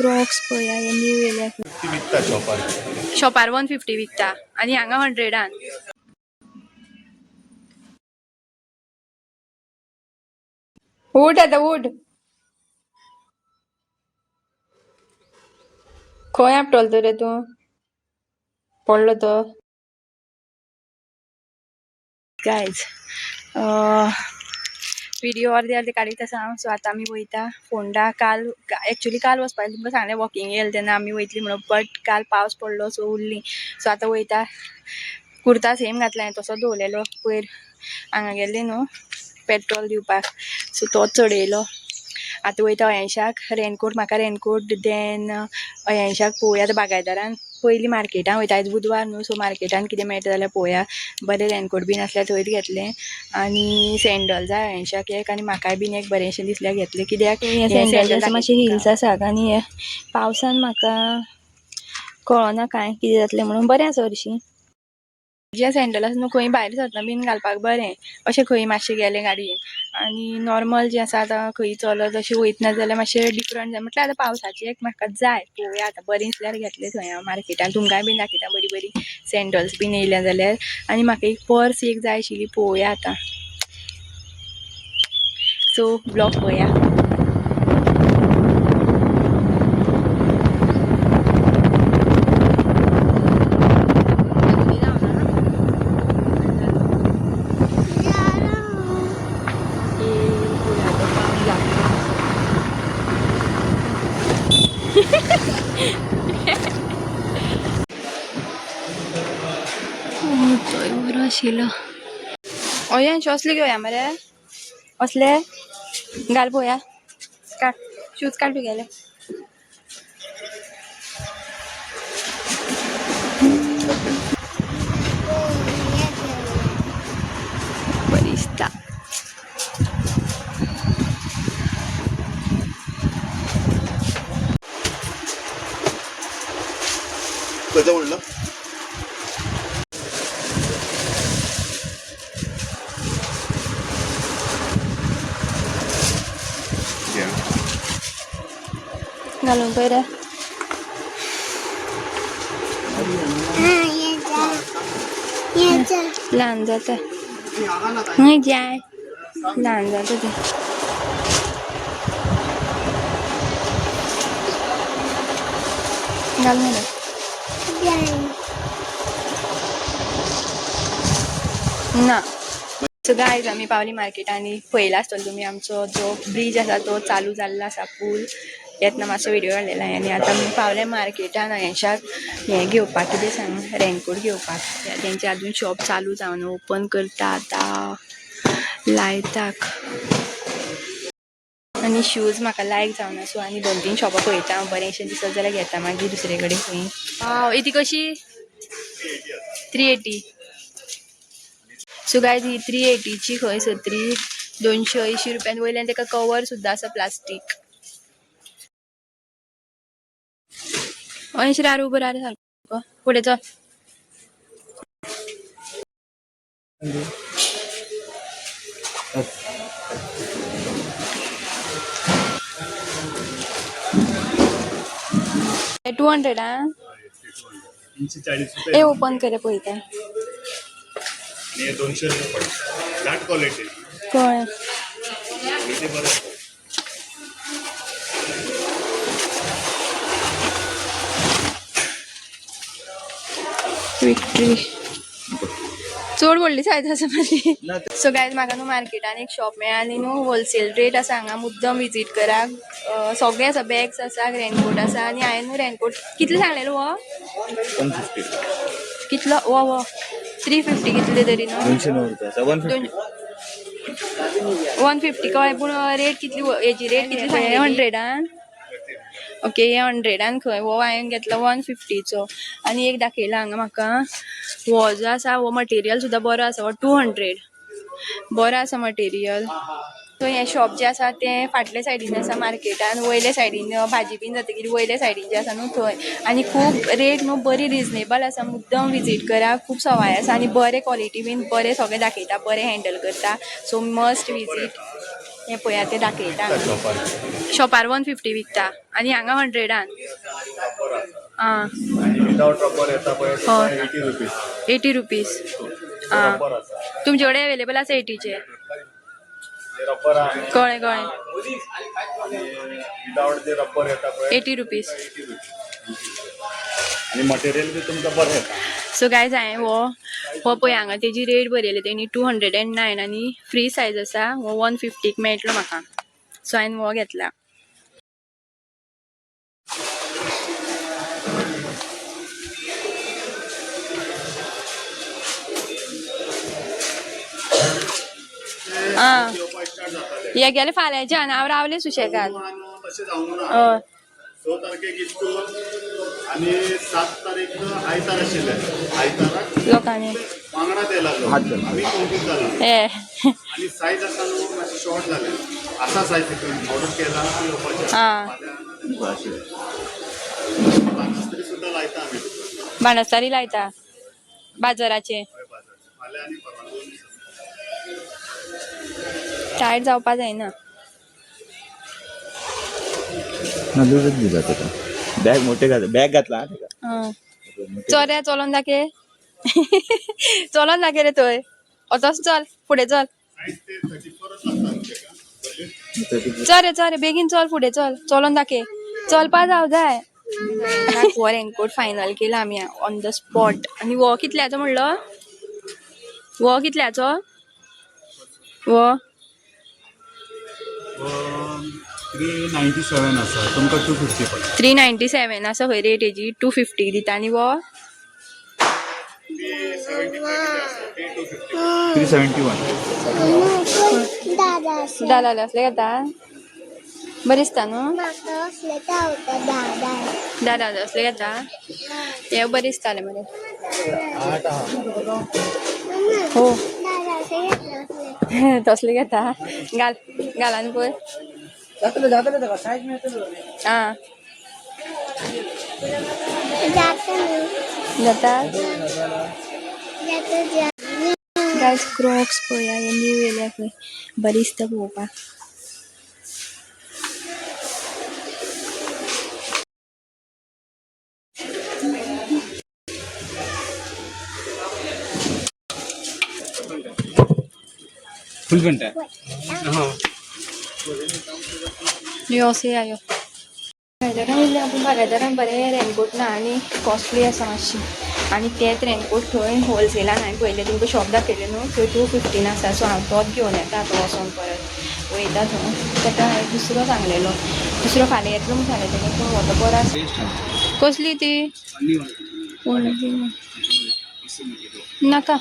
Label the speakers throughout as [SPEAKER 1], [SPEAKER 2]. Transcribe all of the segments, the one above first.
[SPEAKER 1] Crocs पळया हे new येयल्या शॉपार 150 विकता आणि हांगा 100 उठ आता उठ खंय आपटोल रे तू पडलो तो गायज व्हिडिओ अर्दे अर्दे काडीत आसा सो आतां आमी वयता फोंडा काल एक्चुअली काल वचपाचें तुमकां सांगलें वॉकिंग येयलें तेन्ना आमी वयतली म्हणून बट काल पावस पडलो सो उरली सो आतां वयता कुर्ता सेम घातला हांवें तसो दवरलेलो पयर हांगा गेल्ले न्हू पेट्रोल दिवपाक सो तोच चडयलो आतां वयता अयांशाक रेनकोट म्हाका रेनकोट देन अयांशाक पळोवया आतां बागायदारान पयलीं मार्केटान वयता आयज बुधवार न्हू सो मार्केटान कितें मेळटा जाल्यार पळोवया बरें रेनकोट बीन आसल्यार थंयच घेतलें आनी सँडल जाय अयांशाक एक आनी म्हाकाय बीन एक बरेंशें दिसल्यार घेतलें कित्याक सँडल मातशें हिल्स आसा आनी हे पावसान म्हाका कळना कांय कितें जातलें म्हणून बरें आसा हरशीं जे सँडल आसा न्हू खंय भायर सरतना बीन घालपाक बरें अशें खंय मातशें गेलें गाडयेन आनी नॉर्मल जें आसा आतां खंय चलत अशें वयतना जाल्यार मातशें डिफरंट जाय म्हटल्यार आतां पावसाची एक म्हाका जाय पळोवया आतां बरें दिसल्यार घेतलें थंय हांव मार्केटान तुमकांय बीन दाखयता बरी बरी सँडल्स बीन येयल्या जाल्यार आनी म्हाका एक पर्स एक जाय आशिल्ली पळोवया आतां सो ब्लॉग पळोवया बरो आशिल्लो अयांश असले घेवया मरे असले घाल पळोवया काड शूज काड तुगेले बरी दिसता
[SPEAKER 2] कसं म्हणलं
[SPEAKER 1] घालून पळय रे ल्हान जाता हय जाय ल्हान जाता तें घाल मरे ना सो गायज आमी पावली मार्केटांनी पळयला आसतलो तुमी आमचो जो ब्रीज आसा तो चालू जाल्लो आसा पूल येतना मातसो व्हिडिओ काडलेलो हांवें आनी आतां आमी पावले मार्केटान अयांशाक हें घेवपाक कितें सांग रेनकोट घेवपाक तेंचें आजून शॉप चालू जावन ओपन करता आतां लायताक आनी शूज म्हाका लायक जावना सो आनी 2-3 शॉपां पळयता हांव बरेंशें दिसत जाल्यार घेता मागीर दुसरे कडेन खंय ती कशी 380 सो गायज ही 380 ची खंय सत्री 280 रुपयान वयल्यान तेका कवर सुद्दां आसा प्लास्टीक अयश रार उबो रार सारको फुडें चल $200 ए ओपन करे पळयता
[SPEAKER 2] 200 रुपये फ्लॅट क्वालिटी
[SPEAKER 1] कळ्ळें
[SPEAKER 2] ते बरं
[SPEAKER 1] विक्ट्री चड व्हडली सायज आसा म्हाजी सो गायज म्हाका न्हू मार्केटान एक शॉप मेळ्ळा न्हू होलसेल रेट आसा हांगा मुद्दम विजीट कराक सगळे आसा बॅग्स आसा रेनकोट आसा आनी हांवें न्हू रेनकोट कितले सांगलेलो हो
[SPEAKER 2] 150
[SPEAKER 1] कितलो वो 350 कितले तरी न्हू 150 कळ्ळें पूण रेट कितली हेजी रेट कितली सांगलेली 100 ओके हे 100 खंय वो हांवें घेतलो 150 चो आनी एक दाखयला हांगा म्हाका हो जो आसा हो मटेरियल सुद्दां बरो आसा हो 200 बरो आसा मटेरियल सो हें शॉप जें आसा तें फाटले सायडीन आसा मार्केटान वयले सायडीन भाजी बीन जातकीर वयले सायडीन जें आसा न्हू थंय आनी खूब रेट न्हू बरी रिजनेबल आसा मुद्दम विजीट करा खूब सवाय आसा आनी बरे क्वॉलिटी बीन बरें सगळें दाखयता बरें हँडल करता सो मस्ट विजीट हे पळया ते दाखयता
[SPEAKER 2] त्या शॉपार
[SPEAKER 1] शॉपार 150 विकता आणि हांगा 100
[SPEAKER 2] रबर आसा
[SPEAKER 1] आं
[SPEAKER 2] आणि विदाउट रबर येता पळय
[SPEAKER 1] हो.
[SPEAKER 2] 80 रुपीज
[SPEAKER 1] 80 रुपीज
[SPEAKER 2] रबर आसा
[SPEAKER 1] तुमचे कडेन अवेलेबल आसा 80चे
[SPEAKER 2] हे रबर आहे
[SPEAKER 1] कळ्ळें कळ्ळें
[SPEAKER 2] आणि विदाउट जे रबर येता पळय
[SPEAKER 1] 80 रुपीज
[SPEAKER 2] 80 रुपीज आणि मटेरियल बी तुमकां बरें येता
[SPEAKER 1] सो गायज हांवें हो पळय हांगा तेजी रेट बरयली तेणी 209 आनी फ्री सायज आसा हो 150 मेळटलो म्हाका सो हांवें हो घेतला आं
[SPEAKER 2] येवपाक स्टार्ट जाताले
[SPEAKER 1] हे गेले फाल्यांच्यान हांव रावलें सुशेगाद
[SPEAKER 2] तशें जावंक ना
[SPEAKER 1] हय
[SPEAKER 2] 6 तारखेक इस्कूल आणि 7 तारीख आयतार आशिल्ले आयताराक
[SPEAKER 1] लोकांनी
[SPEAKER 2] वांगडाच येयला आम्ही कन्फ्यूज जाला
[SPEAKER 1] हे
[SPEAKER 2] आणि सायज आसा न्हू मातशें शॉर्ट जालें आसा सायज तितून ऑर्डर केला की येवपाचें
[SPEAKER 1] आं
[SPEAKER 2] बाणस्त्री सुद्दां लायता आमी
[SPEAKER 1] बाणस्तारी लायता बाजाराचे
[SPEAKER 2] फाल्यां आनी परवां 2 दीस
[SPEAKER 1] टायट जावपा जायना
[SPEAKER 3] दूधच दिला त्याचा बॅग मोठे घात बॅग घातला हा त्याचा
[SPEAKER 1] आं चल रे चलोन दाखय चलोन दाखय रे थंय असोच चल फुडें चल
[SPEAKER 2] सायज ते 34च लागता न्हू तेका
[SPEAKER 1] चल रे बेगीन चल फुडें चल चलोन दाखय चलपा जाव जाय हो रेनकोट फायनल केला आमी ऑन द स्पॉट आनी वो कितल्याचो म्हणलो वो कितल्याचो वो
[SPEAKER 2] 397 आसा तुमकां 250 पडटा
[SPEAKER 1] 397 आसा खंय रेट हेजी 250 दिता आनी वो
[SPEAKER 3] 371
[SPEAKER 1] दादा असले घेता बरें दिसता न्हू दादा असले घेता हे बरें दिसताले मरे हो तसले घेता घाल घालान पळय आं जाता गायज क्रॉक्स पळया हे न्यू येयल्या खंय बरें दिसता पळोवपाक
[SPEAKER 3] फुल घंटा
[SPEAKER 1] यो से आयो बागायदारान येयले आपूण बागायदारान बरें रेनकोट ना आनी कॉस्टली आसा मातशी आनी तेच रेनकोट थंय होलसेलान हांवें पयलें तुमकां शॉप दाखयलें न्हू थंय 250 आसा सो हांव तोच घेवन येता आतां वचोन परत वयता थंय ताका हांवें दुसरो सांगलेलो दुसरो फाल्यां येतलो म्हूण सांगलें तेणी पूण हो तो बरो आसा कसली ती नाका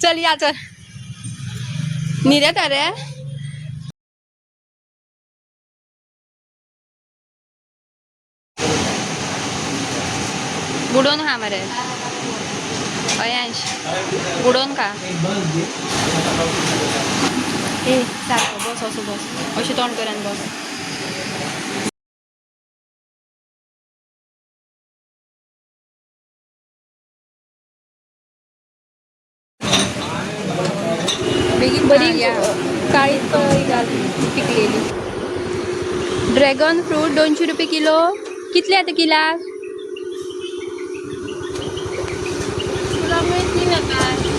[SPEAKER 1] चल या चल न्हीद येता रे बुडोवन खा मरे अयांश बुडोवन खा ए सारको बस असो बस अशें तोंड करान बस बेगीन बरी काळी घाल पिकलेली ड्रॅगन फ्रूट 200 रुपये किलो कितले आता किलाक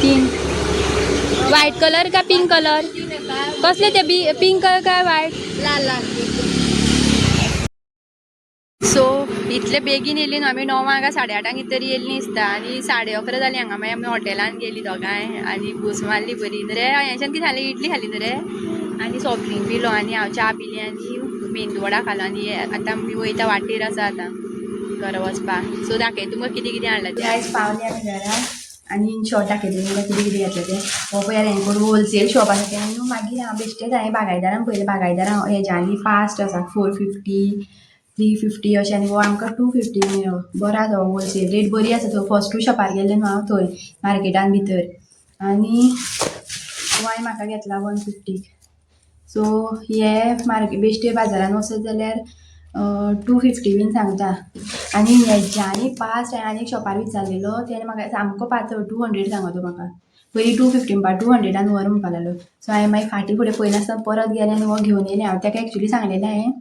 [SPEAKER 1] 3 व्हाईट कलर का पिंक कलर कसले ते पिंक कलर काय व्हाईट लाल सो इतले बेगीन येयली न्हू आमी 9 का 8:30 कितें तरी येयली दिसता आनी 11:30 जाली हांगा मागीर आमी हॉटेलान गेली दोगांय आनी भूस मारली बरी न्ही रे हांवें कितें खाली इडली खाली न्ही रे आनी सॉफ्ट ड्रिंक पिलो आनी हांव च्या पिली आनी मेंदू वडा खालो आनी आतां आमी वयता वाटेर आसा आतां घरा वचपाक सो दाखय तुमकां कितें कितें हाडलां तें आयज पावली आमी घरा आनी शॉर्ट दाखयलें तुमकां कितें कितें घेतलें तें हो पळय रेनकोट होलसेल शॉप आसा तें न्हू मागीर हांव बेश्टेच हांवें बागायदारान पयलें बागायदारान हेज्यांनी फास्ट आसा 450 350 अशें आनी हो आमकां 250 मेळ्ळो बरो आसा हो होलसेल रेट बरी आसा थंय फस्टू शॉपार गेलें न्हू हांव थंय मार्केटान भितर आनी हो हांवें म्हाका घेतला 150 सो हे मार्केट बेश्टे बाजारान वचत जाल्यार 250 बीन सांगता आनी हेज्यांनी फास्ट हांवें आनी एक शॉपार विचारलेलो तेणे म्हाका सामको पातळ 200 सांगो तो म्हाका पयलीं 250 200 व्हर म्हणपा लागलो. सो हांवें मागीर फाटीं फुडें पयलें आसतना परत गेलें आनी हो घेवन येयलें. हांव ताका एक्चुली सांगलेलें हांवें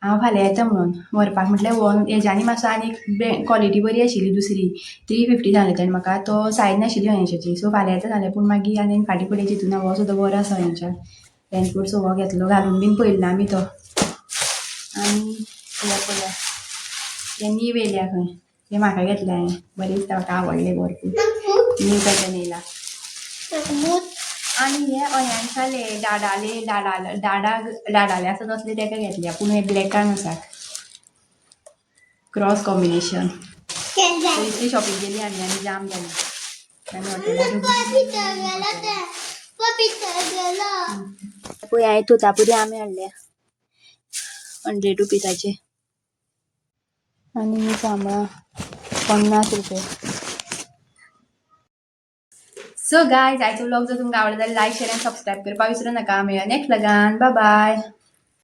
[SPEAKER 1] हांव फाल्यां येता म्हणून व्हरपाक. म्हटल्यार हो हेज्यानी मातसो आनी क्वॉलिटी बरी आशिल्ली दुसरी 350 सांगलें ताणें म्हाका. तो सायज नाशिल्ली हंयशाची. सो फाल्यां येता सांगलें. पूण मागीर आनी फाटीं फुडें चिंतून हो सुद्दां बरो आसा हंयशान रेनकोट. सो हो घेतलो. घालून बीन पळयलो ना आमी तो. आनी हे पळया हे नीव येयल्या खंय हे म्हाका घेतलें हांवें. बरें दिसता म्हाका आवडलें भरपूर नीव पॅटर्न येयला. आनी हे अयांशाले डाडाले आसा तसले ताका घेतल्या. पूण हे ब्लॅकान आसा क्रॉस कॉम्बिनेशन. इतली शॉपिंग केली आनी जाम जाली. पळय हांवें तोतापुरी आंबे हाडल्या 100 रुपीजाचे आनी जांबळां 50 रुपया. सो गायज आयचो व्लॉग जर तुमकां आवडलो जाल्यार लायक शेअर आनी सबस्क्राईब करपाक विसरूं नाका. मेळया नेक्स्ट व्लॉगान. Bye bye.